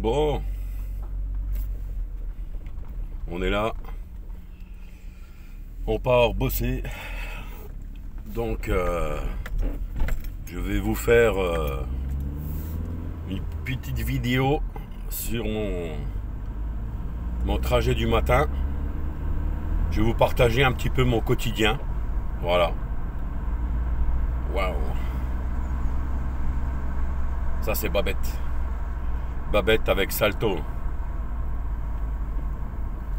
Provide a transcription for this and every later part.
Bon, on est là, on part bosser, donc je vais vous faire une petite vidéo sur mon trajet du matin. Je vais vous partager un petit peu mon quotidien, voilà. Waouh, ça c'est Babette. Babette avec Salto.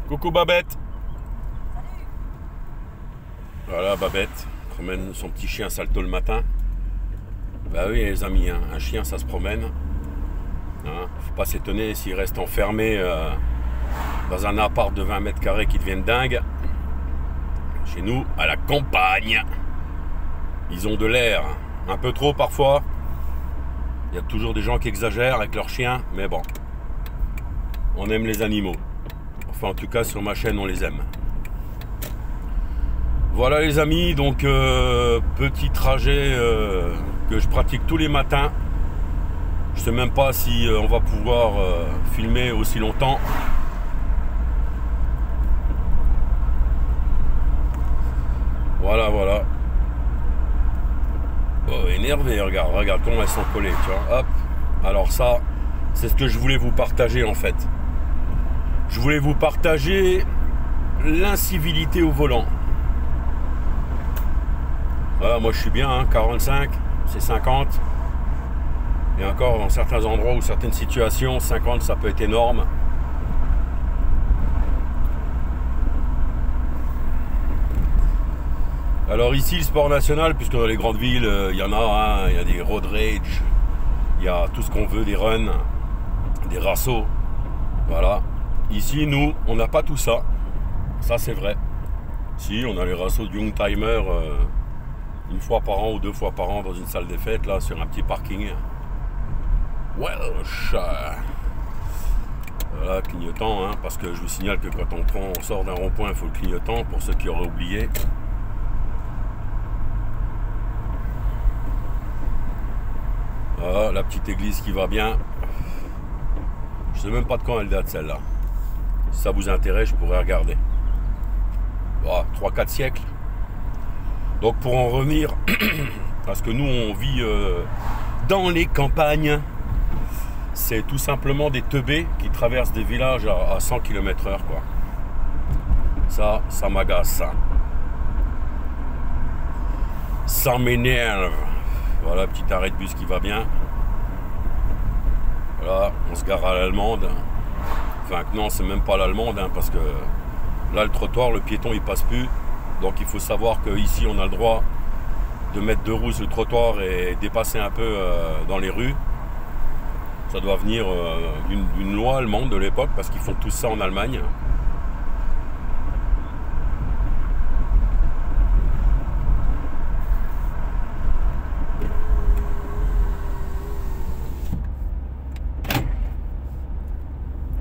Coucou Babette. Salut. Voilà Babette promène son petit chien Salto le matin. Bah oui les amis, hein, un chien ça se promène. Hein, faut pas s'étonner s'il reste enfermé dans un appart de 20 mètres carrés qui devienne dingue. Chez nous, à la campagne, ils ont de l'air, un peu trop parfois. Il y a toujours des gens qui exagèrent avec leurs chiens, mais bon, on aime les animaux. Enfin, en tout cas, sur ma chaîne, on les aime. Voilà les amis, donc petit trajet que je pratique tous les matins. Je sais même pas si on va pouvoir filmer aussi longtemps. Voilà, voilà. Oh, énervé, regarde comment elles sont collées, tu vois. Hop. Alors ça, c'est ce que je voulais vous partager en fait. Je voulais vous partager l'incivilité au volant. Voilà, moi je suis bien, hein, 45, c'est 50. Et encore dans certains endroits ou certaines situations, 50 ça peut être énorme. Alors ici, le sport national, puisque dans les grandes villes, il y en a, hein, il y a des road rage, il y a tout ce qu'on veut, des runs, des rassos, voilà. Ici, nous, on n'a pas tout ça, ça c'est vrai. Si, on a les rassos de Youngtimer une fois par an ou 2 fois par an dans une salle des fêtes, là, sur un petit parking. Welsh. Voilà, clignotant, hein, parce que je vous signale que quand on sort d'un rond-point, il faut le clignotant, pour ceux qui auraient oublié. Voilà, la petite église qui va bien. Je sais même pas de quand elle date celle-là. Si ça vous intéresse, je pourrais regarder. Voilà, 3-4 siècles. Donc pour en revenir, parce que nous on vit dans les campagnes, c'est tout simplement des teubés qui traversent des villages à 100 km/h quoi. Ça m'agace ça. Ça m'énerve. Voilà, petit arrêt de bus qui va bien. Voilà, on se gare à l'allemande. Enfin, non, c'est même pas l'allemande, hein, parce que là, le trottoir, le piéton, il passe plus. Donc, il faut savoir qu'ici, on a le droit de mettre 2 roues sur le trottoir et dépasser un peu dans les rues. Ça doit venir d'une loi allemande de l'époque, parce qu'ils font tout ça en Allemagne.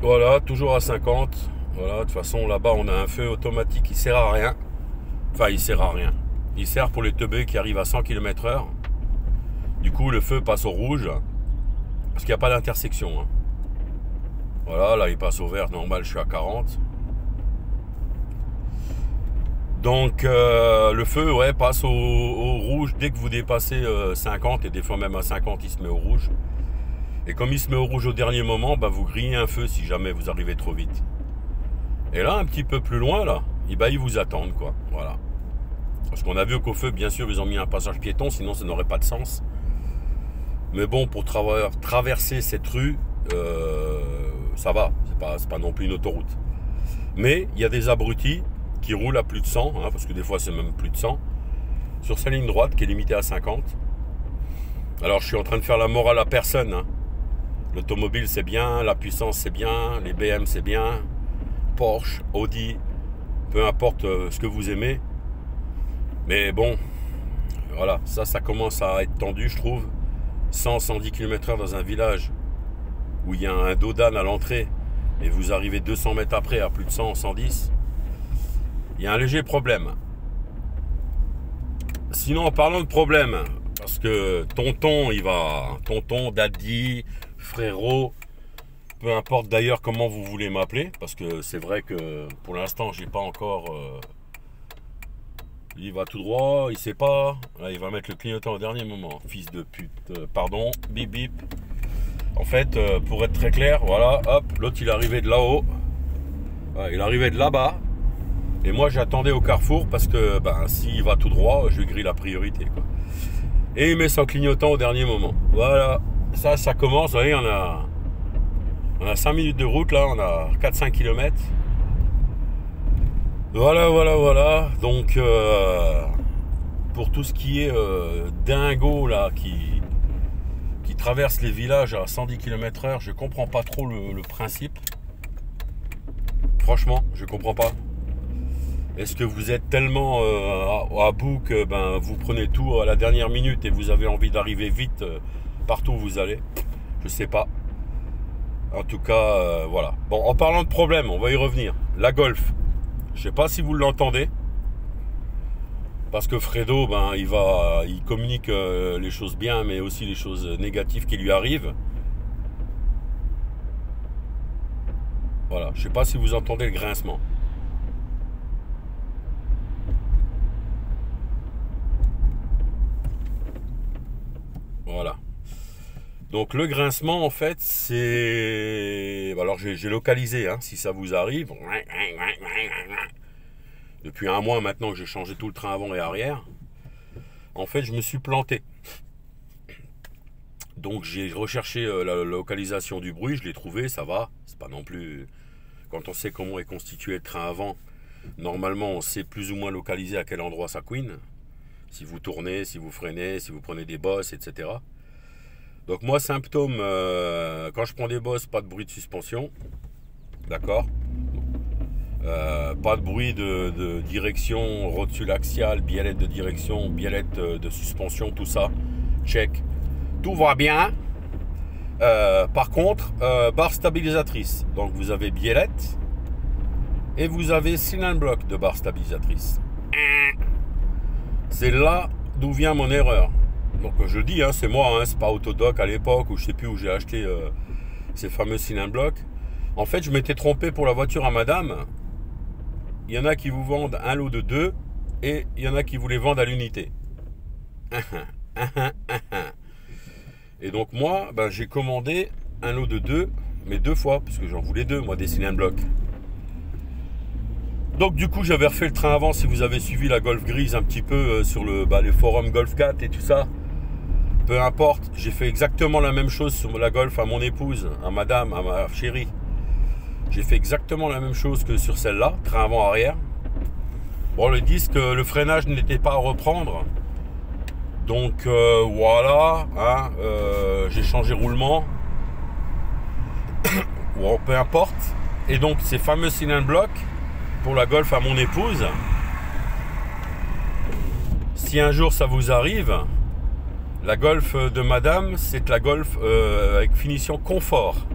Voilà, toujours à 50. Voilà, de toute façon, là-bas, on a un feu automatique qui sert à rien. Enfin, il sert à rien. Il sert pour les teubés qui arrivent à 100 km/h. Du coup, le feu passe au rouge. Parce qu'il n'y a pas d'intersection. Hein. Voilà, là, il passe au vert. Normal, je suis à 40. Donc, le feu, ouais, passe au rouge dès que vous dépassez 50. Et des fois, même à 50, il se met au rouge. Et comme il se met au rouge au dernier moment, bah vous grillez un feu si jamais vous arrivez trop vite. Et là, un petit peu plus loin, là, ils vous attendent, quoi. Voilà. Parce qu'on a vu qu'au feu, bien sûr, ils ont mis un passage piéton, sinon ça n'aurait pas de sens. Mais bon, pour traverser cette rue, ça va. C'est pas non plus une autoroute. Mais il y a des abrutis qui roulent à plus de 100, hein, parce que des fois c'est même plus de 100, sur sa ligne droite qui est limitée à 50. Alors je suis en train de faire la morale à personne, hein. L'automobile c'est bien, la puissance c'est bien, les BM c'est bien, Porsche, Audi, peu importe ce que vous aimez. Mais bon, voilà, ça commence à être tendu je trouve. 100-110 km/h dans un village où il y a un dos d'âne à l'entrée et vous arrivez 200 mètres après à plus de 100-110, il y a un léger problème. Sinon en parlant de problème, parce que tonton, daddy, frérot, peu importe d'ailleurs comment vous voulez m'appeler, parce que c'est vrai que pour l'instant, j'ai pas encore... il va tout droit, il sait pas. Là, il va mettre le clignotant au dernier moment. Fils de pute. Pardon, bip bip. En fait, pour être très clair, voilà, hop, l'autre il arrivait de là-haut. Voilà, il arrivait de là-bas. Et moi j'attendais au carrefour parce que ben, s'il va tout droit, je lui grille la priorité, quoi. Et il met son clignotant au dernier moment. Voilà, ça commence. Vous voyez, on a 5 minutes de route là, on a 4-5 km. Voilà. Donc, pour tout ce qui est dingo là, qui traverse les villages à 110 km/h, je comprends pas trop le principe. Franchement, je comprends pas. Est-ce que vous êtes tellement à bout que ben, vous prenez tout à la dernière minute et vous avez envie d'arriver vite partout où vous allez? Je sais pas. En tout cas, voilà. Bon, en parlant de problème, on va y revenir. La Golf. Je sais pas si vous l'entendez. Parce que Fredo, ben, il communique les choses bien, mais aussi les choses négatives qui lui arrivent. Voilà. Je sais pas si vous entendez le grincement. Voilà. Donc le grincement, en fait, c'est... Alors j'ai localisé, hein, si ça vous arrive. Depuis un mois maintenant que j'ai changé tout le train avant et arrière. En fait, je me suis planté. Donc j'ai recherché la localisation du bruit, je l'ai trouvé, ça va. C'est pas non plus... Quand on sait comment est constitué le train avant, normalement on sait plus ou moins localiser à quel endroit ça couine. Si vous tournez, si vous freinez, si vous prenez des bosses, etc. Donc moi, symptôme, quand je prends des bosses, pas de bruit de suspension. D'accord. Pas de bruit de direction, rotule axiale, biellette de direction, biellette de suspension, tout ça. Check. Tout va bien. Par contre, barre stabilisatrice. Donc vous avez biellette et vous avez cylinder block de barre stabilisatrice. C'est là d'où vient mon erreur. Donc je le dis, hein, c'est moi, hein, c'est pas Autodoc à l'époque où je sais plus où j'ai acheté ces fameux cylinder block. En fait, je m'étais trompé pour la voiture à madame. Il y en a qui vous vendent un lot de 2 et il y en a qui vous les vendent à l'unité. Et donc moi, ben, j'ai commandé un lot de 2, mais 2 fois, parce que j'en voulais 2, moi, des cylinder block. Donc du coup j'avais refait le train avant. Si vous avez suivi la Golf grise un petit peu sur les forums Golf 4 et tout ça, peu importe, j'ai fait exactement la même chose sur la Golf à mon épouse, à madame, à ma chérie. J'ai fait exactement la même chose que sur celle-là, train avant arrière. Bon, le disque, le freinage n'était pas à reprendre. Donc voilà, hein, j'ai changé roulement. Bon, peu importe. Et donc ces fameux cylinder block pour la Golf à mon épouse, si un jour ça vous arrive, la Golf de madame, c'est la Golf avec finition confort.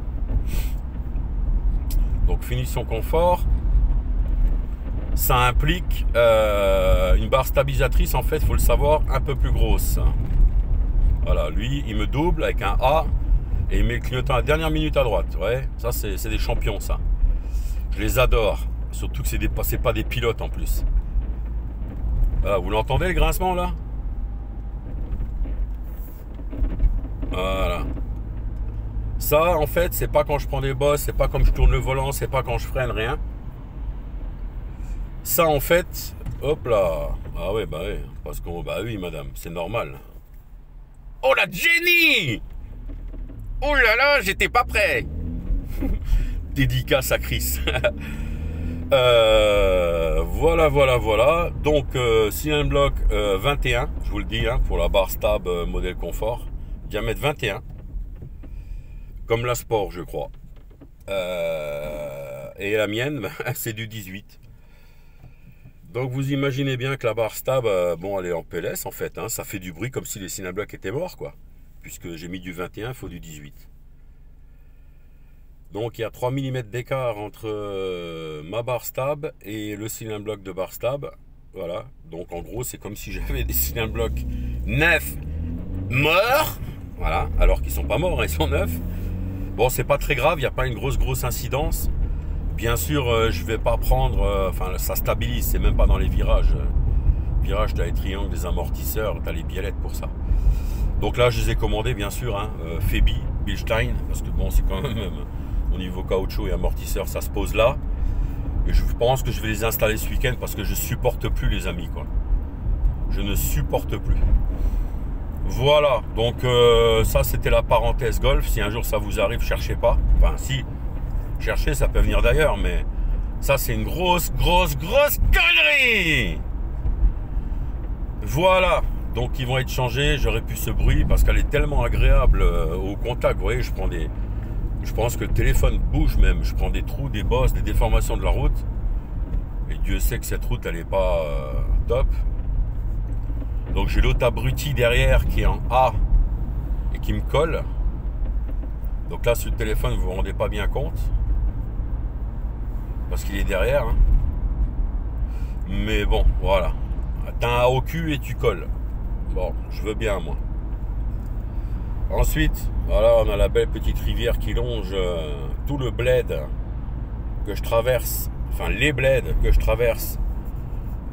Donc finition confort, ça implique une barre stabilisatrice, en fait, il faut le savoir, un peu plus grosse. Voilà, lui, il me double avec un A et il met le clignotant à la dernière minute à droite. Ouais, ça c'est des champions, ça. Je les adore. Surtout que c'est pas des pilotes en plus. Voilà, vous l'entendez le grincement là? Voilà. Ça en fait c'est pas quand je prends des bosses, c'est pas comme je tourne le volant, c'est pas quand je freine, rien. Ça en fait, hop là. Ah ouais, bah ouais, parce que bah oui madame, c'est normal. Oh la Jenny! Oh là là, j'étais pas prêt. Dédicace à Chris. Voilà. Donc, cylinder block 21, je vous le dis, hein, pour la barre stab modèle confort. Diamètre 21. Comme la Sport, je crois. Et la mienne, c'est du 18. Donc, vous imaginez bien que la barre stab, bon, elle est en PLS, en fait. Hein, ça fait du bruit comme si les cylinder block étaient morts, quoi. Puisque j'ai mis du 21, il faut du 18. Donc il y a 3 mm d'écart entre ma barre stab et le cylinder block de barre stab. Voilà. Donc en gros, c'est comme si j'avais des cylinder block neufs morts. Voilà. Alors qu'ils sont pas morts, hein, ils sont neufs. Bon, c'est pas très grave, il n'y a pas une grosse incidence. Bien sûr, je vais pas prendre... Enfin, ça stabilise, c'est même pas dans les virages. Virages, tu as les triangles, des amortisseurs, tu as les biellettes pour ça. Donc là, je les ai commandés, bien sûr, hein, Febi, Bilstein, parce que bon, c'est quand même au niveau caoutchouc et amortisseur, ça se pose là. Et je pense que je vais les installer ce week-end parce que je supporte plus, les amis, quoi. Je ne supporte plus. Voilà, donc ça c'était la parenthèse golf. Si un jour ça vous arrive, cherchez pas. Enfin si, cherchez, ça peut venir d'ailleurs, mais ça c'est une grosse connerie. Voilà, donc ils vont être changés. J'aurais pu ce bruit parce qu'elle est tellement agréable au contact. Vous voyez, je pense que le téléphone bouge même. Je prends des trous, des bosses, des déformations de la route. Et Dieu sait que cette route elle est pas top. Donc j'ai l'autre abruti derrière qui est en A et qui me colle. Donc là sur le téléphone vous vous rendez pas bien compte. Parce qu'il est derrière. Hein. Mais bon, voilà. T'as un A au cul et tu colles. Bon, je veux bien moi. Ensuite, voilà, on a la belle petite rivière qui longe tout le bled que je traverse. Enfin les bleds que je traverse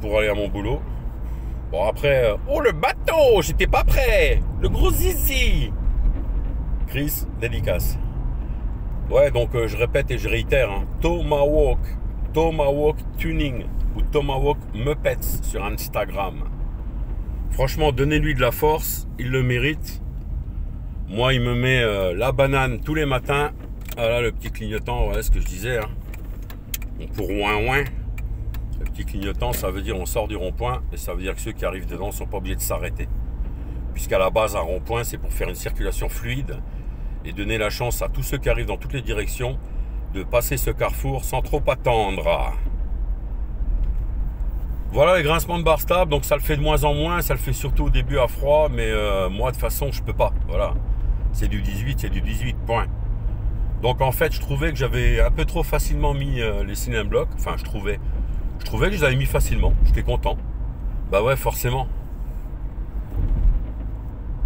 pour aller à mon boulot. Bon après, oh le bateau, j'étais pas prêt. Le gros zizi. Chris, dédicace. Ouais, donc je répète et je réitère. Hein. Tomahawk Tuning ou Tomahawk Muppets sur Instagram. Franchement, donnez-lui de la force, il le mérite. Moi, il me met la banane tous les matins. Voilà le petit clignotant, voilà ce que je disais. Hein. Bon, pour ouin. Le petit clignotant, ça veut dire on sort du rond-point et ça veut dire que ceux qui arrivent dedans ne sont pas obligés de s'arrêter. Puisqu'à la base, un rond-point, c'est pour faire une circulation fluide et donner la chance à tous ceux qui arrivent dans toutes les directions de passer ce carrefour sans trop attendre. Voilà les grincements de barre stable, donc ça le fait de moins en moins, ça le fait surtout au début à froid, mais moi de toute façon je peux pas, voilà. C'est du 18, point. Donc en fait je trouvais que j'avais un peu trop facilement mis les cylindres blocs, enfin je trouvais que je les avais mis facilement, j'étais content. Bah ouais, forcément.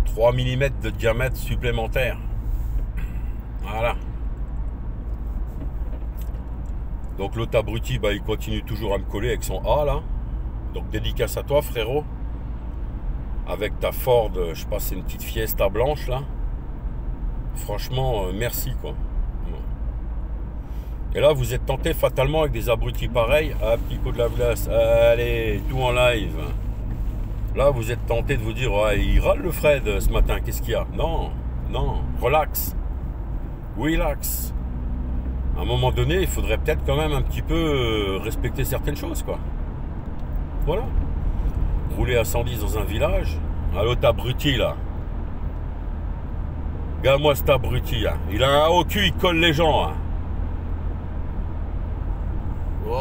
3 mm de diamètre supplémentaire. Voilà. Donc l'autre abruti, bah, il continue toujours à me coller avec son A là. Donc dédicace à toi frérot. Avec ta Ford, je sais pas, c'est une petite Fiesta blanche là. Franchement, merci quoi. Et là, vous êtes tenté fatalement avec des abrutis pareils. Ah, petit coup de la glace. Allez, tout en live. Là, vous êtes tenté de vous dire, ouais, il râle le Fred ce matin. Qu'est-ce qu'il y a? Non, relax. Relax. À un moment donné, il faudrait peut-être quand même un petit peu respecter certaines choses, quoi. Voilà. Rouler à 110 dans un village. Ah, l'autre abruti, là. Regarde-moi cet abruti, hein. Il a un haut cul, il colle les gens, hein. Wow.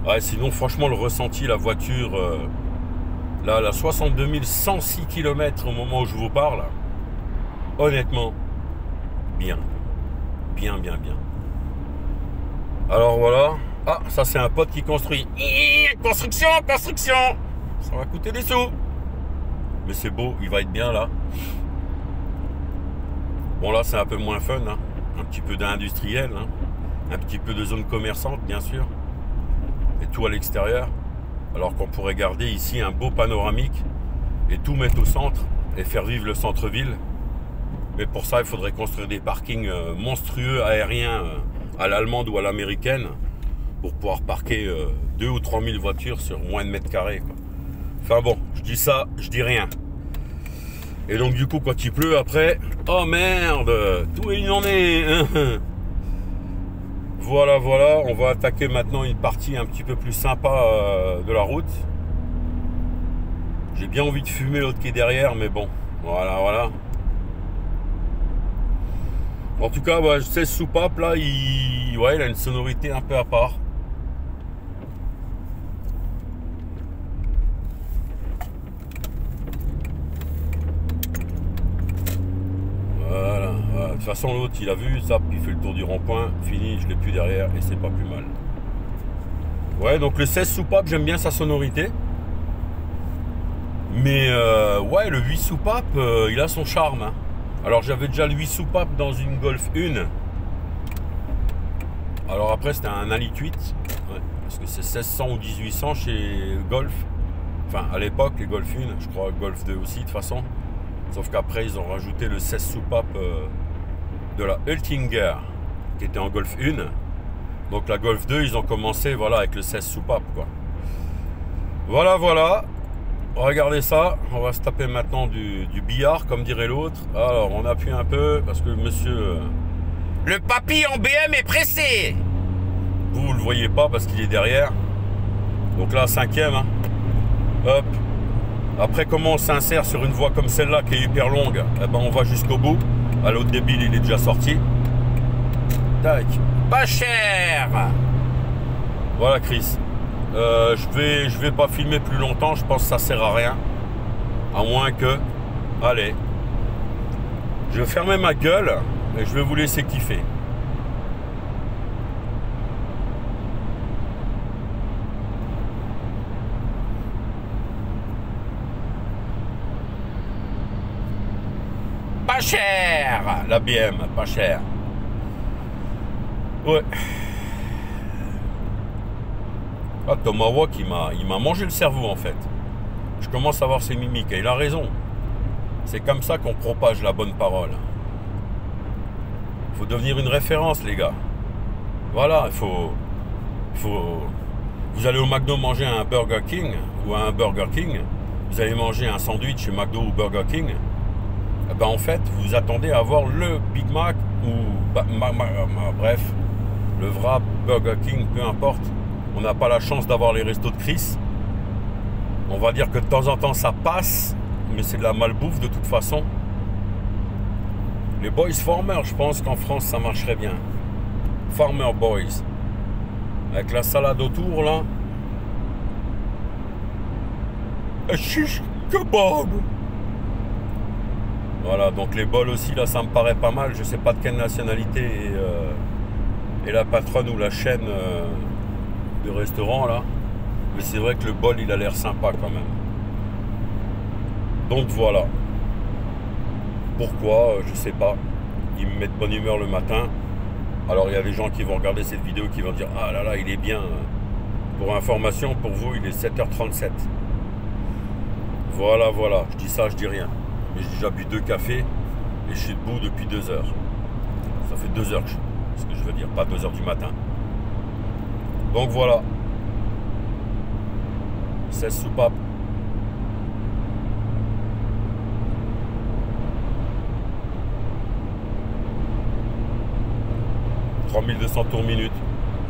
Ouais, sinon franchement le ressenti, la voiture là, la 62 106 km au moment où je vous parle, honnêtement bien. Alors voilà. Ah, ça c'est un pote qui construit. Construction. Ça va coûter des sous. Mais c'est beau, il va être bien là. Bon là c'est un peu moins fun, hein. Un petit peu d'industriel, hein. Un petit peu de zone commerçante bien sûr. Et tout à l'extérieur. Alors qu'on pourrait garder ici un beau panoramique et tout mettre au centre et faire vivre le centre-ville. Mais pour ça il faudrait construire des parkings monstrueux aériens à l'allemande ou à l'américaine pour pouvoir parquer 2 ou 3 000 voitures sur moins de mètres carrés, quoi. Enfin bon, je dis ça, je dis rien. Et donc du coup quand il pleut après, oh merde, tout est inondé. Voilà, on va attaquer maintenant une partie un petit peu plus sympa de la route. J'ai bien envie de fumer l'autre qui est derrière, mais bon, voilà. En tout cas, bah, ce soupape là, il a une sonorité un peu à part. Voilà. De toute façon, l'autre, il a vu, ça, puis il fait le tour du rond-point, fini, je l'ai plus derrière et c'est pas plus mal. Ouais, donc le 16 soupape, j'aime bien sa sonorité. Mais ouais, le 8 soupape, il a son charme. Hein. Alors j'avais déjà le 8 soupape dans une Golf 1. Alors après c'était un 1,8 litre. Ouais, parce que c'est 1600 ou 1800 chez Golf. Enfin à l'époque les Golf 1, je crois Golf 2 aussi de toute façon. Sauf qu'après ils ont rajouté le 16 soupape de la Hultinger qui était en Golf 1. Donc la Golf 2 ils ont commencé voilà avec le 16 soupape quoi. Voilà voilà. Regardez ça, on va se taper maintenant du billard, comme dirait l'autre. Alors, on appuie un peu, parce que monsieur... le papy en BM est pressé. Vous le voyez pas, parce qu'il est derrière. Donc là, 5e. Hein. Hop. Après, comment on s'insère sur une voie comme celle-là, qui est hyper longue? Eh ben, on va jusqu'au bout. Ah, l'autre débile, il est déjà sorti. Tac. Pas cher. Voilà, Chris. Je vais pas filmer plus longtemps, je pense que ça sert à rien. À moins que... Allez. Je vais fermer ma gueule et je vais vous laisser kiffer. Pas cher. La BM, pas cher. Ouais. Ah, Tomahawk, il m'a mangé le cerveau en fait. Je commence à voir ses mimiques et il a raison. C'est comme ça qu'on propage la bonne parole. Il faut devenir une référence, les gars. Voilà, il faut... Vous allez au McDo manger un Burger King ou un Burger King. Vous allez manger un sandwich chez McDo ou Burger King. Eh ben, en fait, vous attendez à avoir le Big Mac ou... bref, le vrai Burger King, peu importe. On n'a pas la chance d'avoir les restos de Chris. On va dire que de temps en temps ça passe, mais c'est de la malbouffe de toute façon. Les Boys Farmer, je pense qu'en France ça marcherait bien. Farmer Boys. Avec la salade autour là. Et chiche kebab. Voilà, donc les bols aussi là ça me paraît pas mal. Je sais pas de quelle nationalité est la patronne ou la chaîne de restaurant là, mais c'est vrai que le bol il a l'air sympa quand même. Donc voilà. Pourquoi je sais pas. Ils me mettent bonne humeur le matin. Alors il y a des gens qui vont regarder cette vidéo qui vont dire ah là là il est bien. Pour information pour vous il est 7h37. Voilà voilà. Je dis ça je dis rien. Mais j'ai déjà bu 2 cafés et je suis debout depuis 2 heures. Ça fait 2 heures que je... ce que je veux dire, pas 2 heures du matin. Donc voilà. 16 soupapes. « 3200 tours minute.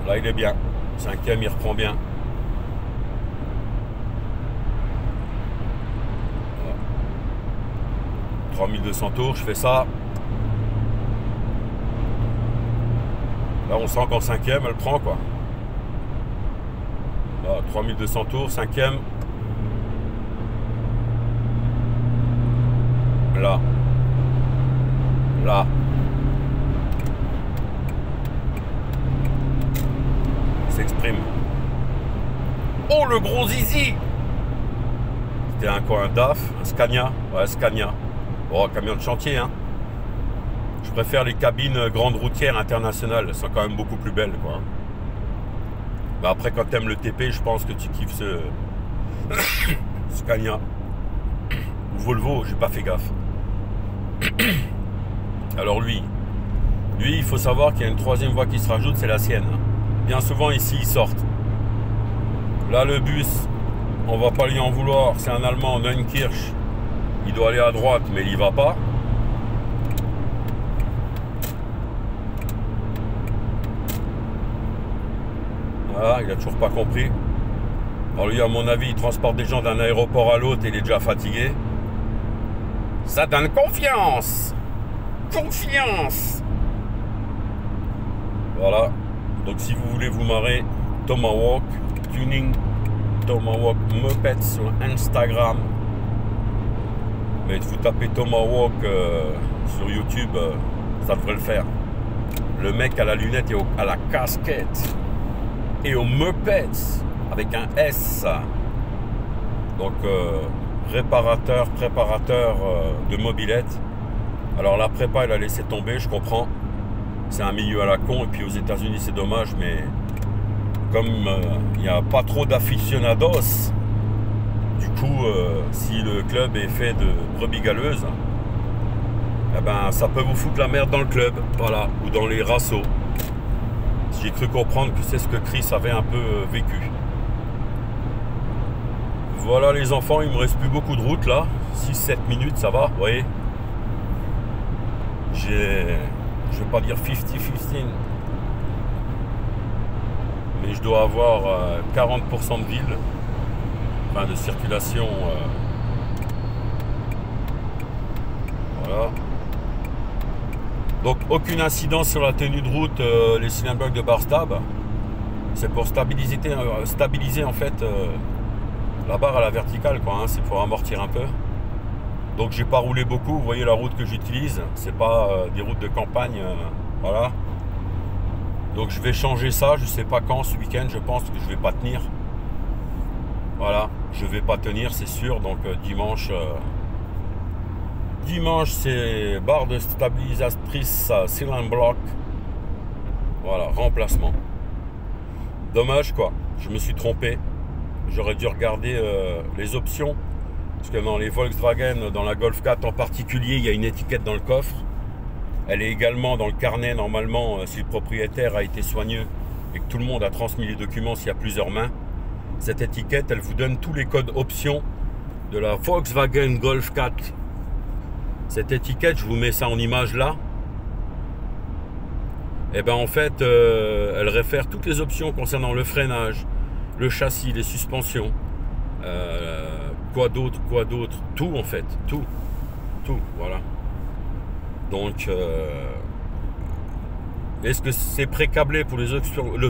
Là il est bien. 5e il reprend bien. Voilà. 3200 tours, je fais ça. Là on sent qu'en 5e elle prend quoi. Là, 3200 tours, 5e. Là. Là. S'exprime. Oh le gros zizi. C'était un quoi, un DAF, un Scania. Ouais, Scania. Oh, camion de chantier hein. Je préfère les cabines grandes routières internationales. Elles sont quand même beaucoup plus belles quoi. Mais après quand t'aimes le TP, je pense que tu kiffes ce Scania. Ou Volvo, j'ai pas fait gaffe. Alors lui, il faut savoir qu'il y a une 3e voie qui se rajoute, c'est la sienne. Bien souvent ici ils sortent. Là le bus, on va pas lui en vouloir, c'est un Allemand, Neunkirch. Il doit aller à droite mais il y va pas. Voilà, il a toujours pas compris. Alors lui à mon avis il transporte des gens d'un aéroport à l'autre et il est déjà fatigué. Ça donne confiance. Confiance. Voilà. Donc si vous voulez vous marrer, Tomahawk Tuning, Tomahawk Moped sur Instagram. Mais vous tapez Tomahawk sur YouTube, ça devrait le faire. Le mec à la lunette et à la casquette. et aux Muppets avec un S. Donc réparateur, préparateur de mobilette. Alors la prépa elle a laissé tomber, je comprends. C'est un milieu à la con et puis aux États-Unis c'est dommage, mais comme il n'y a pas trop d'aficionados, du coup si le club est fait de brebis galeuses, eh ben ça peut vous foutre la merde dans le club, voilà, ou dans les rassos. J'ai cru comprendre que c'est ce que Chris avait un peu vécu. Voilà les enfants, il me reste plus beaucoup de route là, 6-7 minutes ça va, vous voyez. Je vais pas dire 50-15, mais je dois avoir 40% de ville, enfin de circulation. Voilà. Donc aucune incidence sur la tenue de route, les cylindres de Barstab. C'est pour stabiliser en fait la barre à la verticale, quoi, hein, c'est pour amortir un peu. Donc j'ai pas roulé beaucoup, vous voyez la route que j'utilise, c'est pas des routes de campagne, voilà. Donc je vais changer ça, je sais pas quand, ce week-end, je pense que je vais pas tenir. Voilà, je vais pas tenir, c'est sûr, donc dimanche c'est barre de stabilisatrice cylinder block. Voilà, remplacement. Dommage quoi, je me suis trompé. J'aurais dû regarder les options. Parce que dans les Volkswagen, dans la Golf 4 en particulier, il y a une étiquette dans le coffre. Elle est également dans le carnet normalement si le propriétaire a été soigneux et que tout le monde a transmis les documents s'il y a plusieurs mains. Cette étiquette, elle vous donne tous les codes options de la Volkswagen Golf 4. Cette étiquette, je vous mets ça en image là. Et ben en fait, elle réfère toutes les options concernant le freinage, le châssis, les suspensions. Quoi d'autre, tout en fait, tout, voilà. Donc est-ce que c'est pré-câblé pour les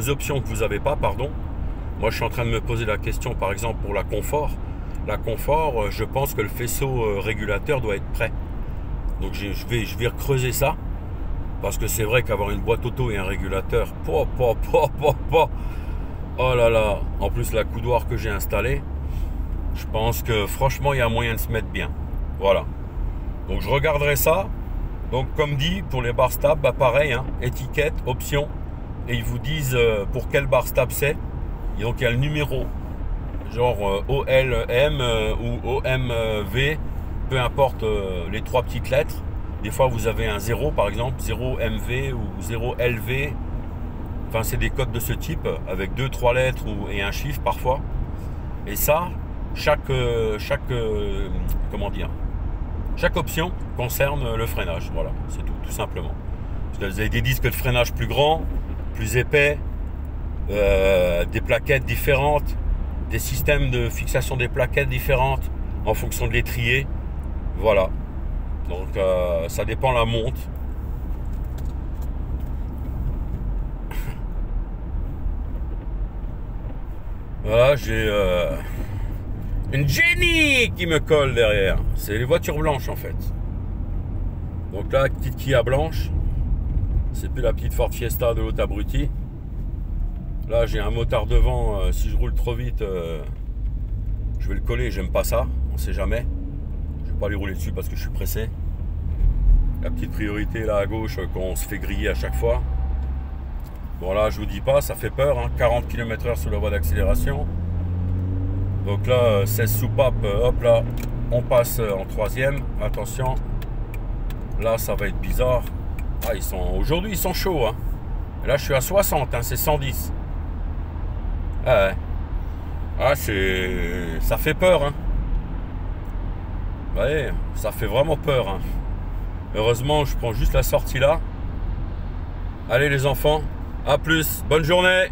options que vous n'avez pas, pardon. Moi je suis en train de me poser la question par exemple pour la confort. La confort, je pense que le faisceau régulateur doit être prêt. Donc je vais recreuser ça, parce que c'est vrai qu'avoir une boîte auto et un régulateur, oh là là, en plus la coudoir que j'ai installée, je pense que franchement il y a moyen de se mettre bien. Voilà. Donc je regarderai ça. Donc comme dit pour les bar stab, bah pareil, hein, étiquette, option, et ils vous disent pour quel bar stab c'est. Et donc il y a le numéro, genre OLM ou OMV, peu importe les trois petites lettres. Des fois vous avez un 0 par exemple, 0MV ou 0LV. Enfin c'est des codes de ce type avec 2-3 lettres et un chiffre parfois. Et ça, chaque option concerne le freinage. Voilà, c'est tout simplement. Parce que vous avez des disques de freinage plus grands, plus épais, des plaquettes différentes, des systèmes de fixation des plaquettes différentes en fonction de l'étrier. Voilà. Donc ça dépend la monte. Voilà, j'ai une Jenny qui me colle derrière. C'est les voitures blanches en fait. Donc là, petite Kia blanche. C'est plus la petite Ford Fiesta de l'autre abruti. Là, j'ai un motard devant. Si je roule trop vite, je vais le coller. J'aime pas ça. On sait jamais. Je vais pas lui rouler dessus parce que je suis pressé. La petite priorité là à gauche qu'on se fait griller à chaque fois. Bon là je vous dis pas, ça fait peur, hein, 40 km/h sur la voie d'accélération. Donc là 16 soupapes, hop là, on passe en troisième, attention. Là ça va être bizarre. Ah aujourd'hui ils sont chauds, hein. Et là je suis à 60, hein, c'est 110. Ah ouais. Ah ça fait peur, hein. Ouais, ça fait vraiment peur, hein. Heureusement je prends juste la sortie là. Allez les enfants, à plus, bonne journée.